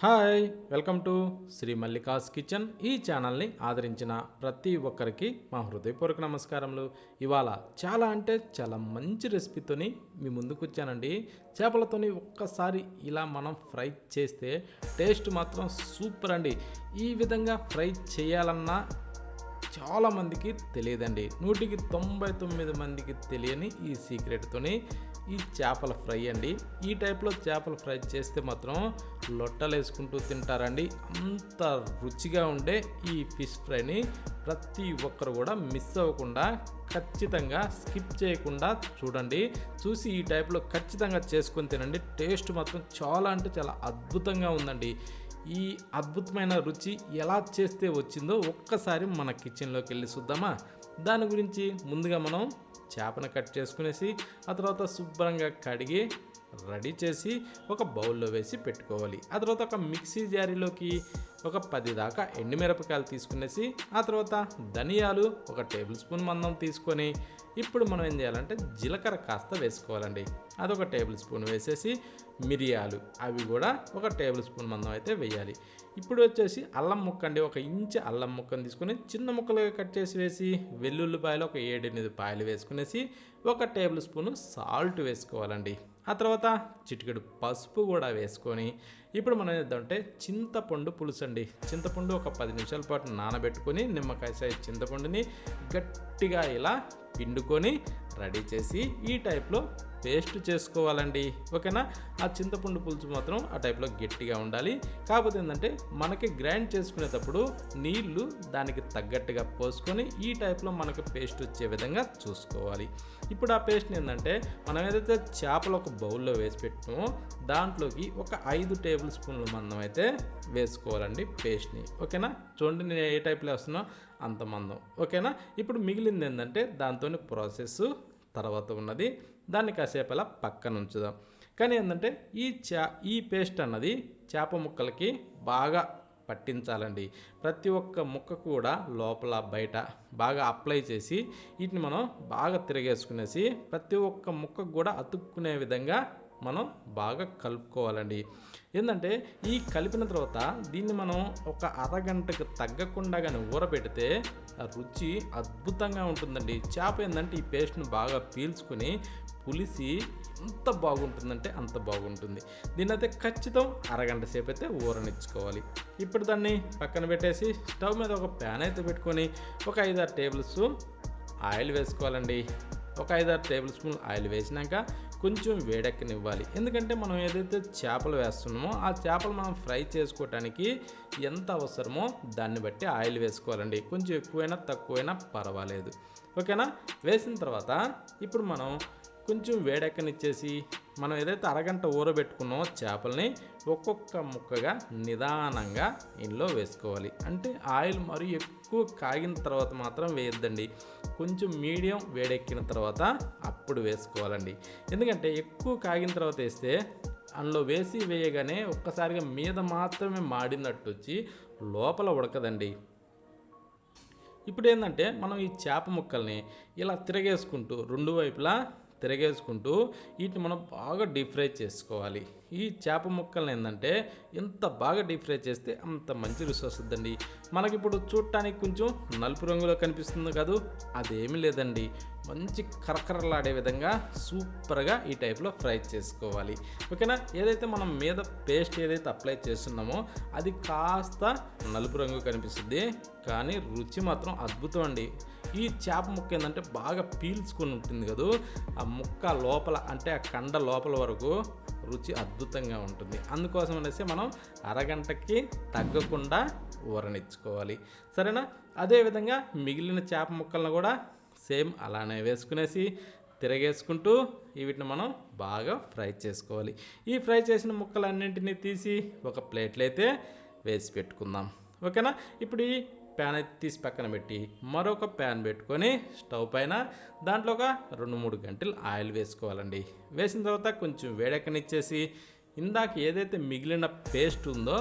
Hi welcome to Sri Mallika's kitchen. ఈ ఛానల్ని ఆదరించిన ప్రతి ఒక్కరికి మా హృదయపూర్వక నమస్కారములు. ఇవాళ చాలా అంటే చాలా మంచి రెసిపీతోని మీ ముందుకు వచ్చానండి. చేపలతోని ఒక్కసారి ఇలా మనం ఫ్రై చేస్తే టేస్ట్ మాత్రం సూపర్ అండి. ఈ విధంగా ఫ్రై చేయాలన్నా చాలామందికి తెలియదండి. 99 మందికి తెలియని ఈ సీక్రెట్తోని ఈ చేపల ఫ్రై అండి. ఈ టైప్లో చేపల ఫ్రై చేస్తే మాత్రం లొట్టలేసుకుంటూ తింటారండి. అంత రుచిగా ఉండే ఈ ఫిష్ ఫ్రైని ప్రతి ఒక్కరు కూడా మిస్ అవ్వకుండా ఖచ్చితంగా స్కిప్ చేయకుండా చూడండి. చూసి ఈ టైప్లో ఖచ్చితంగా చేసుకొని తినండి. టేస్ట్ మాత్రం చాలా అంటే చాలా అద్భుతంగా ఉందండి. ఈ అద్భుతమైన రుచి ఎలా చేస్తే వచ్చిందో ఒక్కసారి మన కిచెన్లోకి వెళ్ళి చూద్దామా. దాని గురించి ముందుగా మనం చేపను కట్ చేసుకునేసి ఆ తర్వాత శుభ్రంగా కడిగి రెడీ చేసి ఒక బౌల్లో వేసి పెట్టుకోవాలి. ఆ తర్వాత ఒక మిక్సీ జారీలోకి ఒక 10 దాకా ఎండుమిరపకాయలు తీసుకునేసి ఆ తర్వాత ధనియాలు ఒక టేబుల్ స్పూన్ మందం తీసుకొని ఇప్పుడు మనం ఏం చేయాలంటే జీలకర్ర కాస్త వేసుకోవాలండి. అదొక టేబుల్ స్పూన్ వేసేసి మిరియాలు అవి కూడా ఒక టేబుల్ స్పూన్ మందం అయితే వేయాలి. ఇప్పుడు వచ్చేసి అల్లం ముక్క అండి. 1 ఇంచ్ అల్లం ముక్కను తీసుకొని చిన్న ముక్కలుగా కట్ చేసి వేసి వెల్లుల్లిపాయలు ఒక 7-8 పాయలు వేసుకునేసి ఒక టేబుల్ స్పూన్ సాల్ట్ వేసుకోవాలండి. ఆ తర్వాత చిటికెడు పసుపు కూడా వేసుకొని ఇప్పుడు మనం ఏంటంటే చింతపండు పులుసు అండి. చింతపండు ఒక 10 నిమిషాల పాటు నానబెట్టుకొని నిమ్మకాయ సైజ్ చింతపండుని గట్టిగా ఇలా పిండుకొని రెడీ చేసి ఈ టైప్లో పేస్ట్ చేసుకోవాలండి. ఓకేనా. ఆ చింతపండు పులుసు మాత్రం ఆ టైప్లో గట్టిగా ఉండాలి. కాకపోతే ఏంటంటే మనకి గ్రైండ్ చేసుకునేటప్పుడు నీళ్లు దానికి తగ్గట్టుగా పోసుకొని ఈ టైప్లో మనకు పేస్ట్ వచ్చే విధంగా చూసుకోవాలి. ఇప్పుడు ఆ పేస్ట్ని ఏంటంటే మనం ఏదైతే చేపలు ఒక బౌల్లో వేసి పెట్టామో దాంట్లోకి ఒక 5 టేబుల్ స్పూన్ల మందం అయితే వేసుకోవాలండి పేస్ట్ని. ఓకేనా. చూడండి నేను ఏ టైప్లో వేస్తున్నా అంత మందం. ఓకేనా. ఇప్పుడు మిగిలింది ఏంటంటే దాంతో ప్రాసెస్ తర్వాత ఉన్నది. దాన్ని కాసేపు అలా పక్కన ఉంచుదాం. కానీ ఏంటంటే ఈ పేస్ట్ అన్నది చేప ముక్కలకి బాగా పట్టించాలండి. ప్రతి ఒక్క ముక్క కూడా లోపల బయట బాగా అప్లై చేసి వీటిని మనం బాగా తిరగేసుకునేసి ప్రతి ఒక్క ముక్కకు కూడా అతుక్కునే విధంగా మనం బాగా కలుపుకోవాలండి. ఏంటంటే ఈ కలిపిన తర్వాత దీన్ని మనం ఒక అరగంటకు తగ్గకుండా కానీ ఊరబెడితే రుచి అద్భుతంగా ఉంటుందండి. చేప ఏంటంటే ఈ పేస్ట్ను బాగా పీల్చుకొని పులిసి ఎంత బాగుంటుందంటే అంత బాగుంటుంది. దీన్ని అయితే ఖచ్చితం అరగంట సేపు అయితే ఊరనిచ్చుకోవాలి. ఇప్పుడు దాన్ని పక్కన పెట్టేసి స్టవ్ మీద ఒక ప్యాన్ అయితే పెట్టుకొని ఒక 5-6 టేబుల్ స్పూన్ ఆయిల్ వేసుకోవాలండి. ఒక 5-6 టేబుల్ స్పూన్ ఆయిల్ వేసినాక కొంచెం వేడెక్కనివ్వాలి. ఎందుకంటే మనం ఏదైతే చేపలు వేస్తున్నామో ఆ చేపలు మనం ఫ్రై చేసుకోవటానికి ఎంత అవసరమో దాన్ని బట్టి ఆయిల్ వేసుకోవాలండి. కొంచెం ఎక్కువైనా తక్కువైనా పర్వాలేదు. ఓకేనా. వేసిన తర్వాత ఇప్పుడు మనం కొంచెం వేడెక్కనిచ్చేసి మనం ఏదైతే అరగంట ఊరబెట్టుకున్నామో చేపల్ని ఒక్కొక్క ముక్కగా నిదానంగా ఇందులో వేసుకోవాలి. అంటే ఆయిల్ మరీ ఎక్కువ కాగిన తర్వాత మాత్రం వేయొద్దండి. కొంచెం మీడియం వేడెక్కిన తర్వాత అప్పుడు వేసుకోవాలండి. ఎందుకంటే ఎక్కువ కాగిన తర్వాత వేస్తే అందులో వేయగానే ఒక్కసారిగా మీద మాత్రమే మాడినట్టు వచ్చి లోపల ఉడకదండి. ఇప్పుడు ఏంటంటే మనం ఈ చేప ముక్కల్ని ఇలా తిరగేసుకుంటూ 2 వైపులా తిరగేసుకుంటూ వీటిని మనం బాగా డీప్ ఫ్రై చేసుకోవాలి. ఈ చేప ముక్కల్ని ఏంటంటే ఎంత బాగా డీప్ ఫ్రై చేస్తే అంత మంచి రుచి వస్తుందండి. మనకిప్పుడు చూడటానికి కొంచెం నలుపు రంగులో కనిపిస్తుంది కాదు, అదేమీ లేదండి. మంచి కరకరలాడే విధంగా సూపర్గా ఈ టైప్లో ఫ్రై చేసుకోవాలి. ఓకేనా. ఏదైతే మనం మీద పేస్ట్ ఏదైతే అప్లై చేస్తున్నామో అది కాస్త నలుపు రంగు కనిపిస్తుంది, కానీ రుచి మాత్రం అద్భుతం అండి. ఈ చేప ముక్క ఏంటంటే బాగా పీల్చుకొని ఉంటుంది కదా, ఆ ముక్క లోపల అంటే ఆ కండ లోపల వరకు రుచి అద్భుతంగా ఉంటుంది. అందుకోసం అనేసి మనం అరగంటకి తగ్గకుండా ఊరనిచ్చుకోవాలి. సరేనా. అదేవిధంగా మిగిలిన చేప ముక్కలను కూడా సేమ్ అలానే వేసుకునేసి తిరగేసుకుంటూ వీటిని మనం బాగా ఫ్రై చేసుకోవాలి. ఈ ఫ్రై చేసిన ముక్కలన్నింటినీ తీసి ఒక ప్లేట్లో అయితే వేసి పెట్టుకుందాం. ఓకేనా. ఇప్పుడు ఈ ప్యాన్ అయితే తీసి పక్కన పెట్టి మరొక ప్యాన్ పెట్టుకొని స్టవ్ పైన దాంట్లో ఒక 2-3 గంటలు ఆయిల్ వేసుకోవాలండి. వేసిన తర్వాత కొంచెం వేడెక్కనిచ్చేసి ఇందాక ఏదైతే మిగిలిన పేస్ట్ ఉందో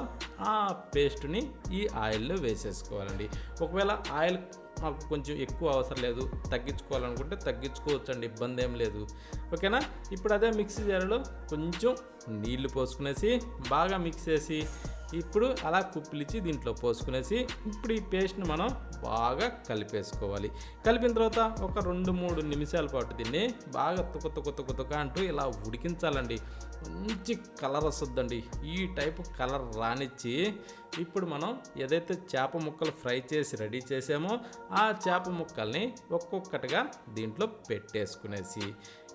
ఆ పేస్ట్ని ఈ ఆయిల్లో వేసేసుకోవాలండి. ఒకవేళ ఆయిల్ మాకు కొంచెం ఎక్కువ అవసరం లేదు, తగ్గించుకోవాలనుకుంటే తగ్గించుకోవచ్చండి, ఇబ్బంది ఏం లేదు. ఓకేనా. ఇప్పుడు అదే మిక్సీ జార్లో కొంచెం నీళ్లు పోసుకునేసి బాగా మిక్స్ చేసి ఇప్పుడు అలా కుప్పిలిచ్చి దీంట్లో పోసుకునేసి ఇప్పుడు ఈ పేస్ట్ని మనం బాగా కలిపేసుకోవాలి. కలిపిన తర్వాత ఒక 2-3 నిమిషాల పాటు దీన్ని బాగా తుక అంటూ ఇలా ఉడికించాలండి. మంచి కలర్ వస్తుందండి. ఈ టైపు కలర్ రానిచ్చి ఇప్పుడు మనం ఏదైతే చేప ముక్కలు ఫ్రై చేసి రెడీ చేసామో ఆ చేప ముక్కల్ని ఒక్కొక్కటిగా దీంట్లో పెట్టేసుకునేసి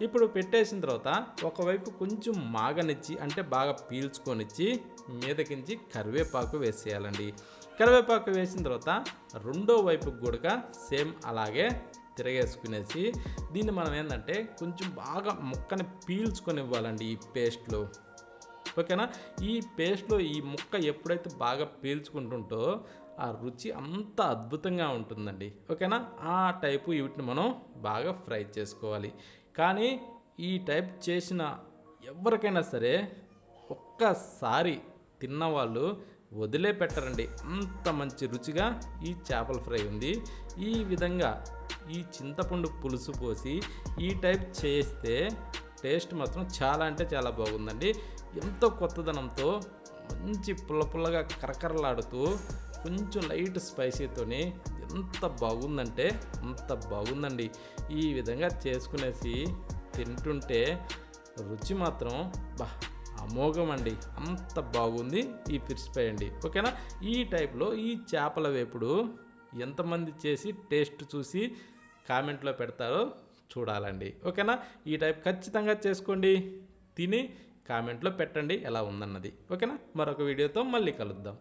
ఇప్పుడు పెట్టేసిన తర్వాత ఒకవైపు కొంచెం మాగనిచ్చి అంటే బాగా పీల్చుకొనిచ్చి మీదకించి కరివేపాకు వేసేయాలండి. కరివేపాకు వేసిన తర్వాత రెండో వైపుకి కూడా సేమ్ అలాగే తిరగేసుకునేసి దీన్ని మనం ఏంటంటే కొంచెం బాగా ముక్కని పీల్చుకొని ఇవ్వాలండి ఈ పేస్ట్లో. ఓకేనా? ఈ పేస్ట్లో ఈ ముక్క ఎప్పుడైతే బాగా పీల్చుకుంటుంటో ఆ రుచి అంత అద్భుతంగా ఉంటుందండి. ఓకేనా? ఆ టైపు వీటిని మనం బాగా ఫ్రై చేసుకోవాలి. కానీ ఈ టైప్ చేసిన ఎవరికైనా సరే ఒక్కసారి తిన్నవాళ్ళు వదిలేపెట్టరండి. అంత మంచి రుచిగా ఈ చేపల ఫ్రై ఉంది. ఈ విధంగా ఈ చింతపండు పులుసు పోసి ఈ టైప్ చేస్తే టేస్ట్ మాత్రం చాలా అంటే చాలా బాగుందండి. ఎంతో కొత్తదనంతో మంచి పుల్లగా కరకరలాడుతూ కొంచెం లైట్ స్పైసీతోని ఎంత బాగుందంటే అంత బాగుందండి. ఈ విధంగా చేసుకునేసి తింటుంటే రుచి మాత్రం అమోఘం అండి. అంత బాగుంది ఈ ఫిష్ ఫ్రై అండి. ఓకేనా? ఈ టైప్లో ఈ చేపల వేపుడు ఎంతమంది చేసి టేస్ట్ చూసి కామెంట్లో పెడతారో చూడాలండి. ఓకేనా? ఈ టైప్ ఖచ్చితంగా చేసుకోండి, తిని కామెంట్లో పెట్టండి ఎలా ఉందన్నది. ఓకేనా? మరొక వీడియోతో మళ్ళీ కలుద్దాం.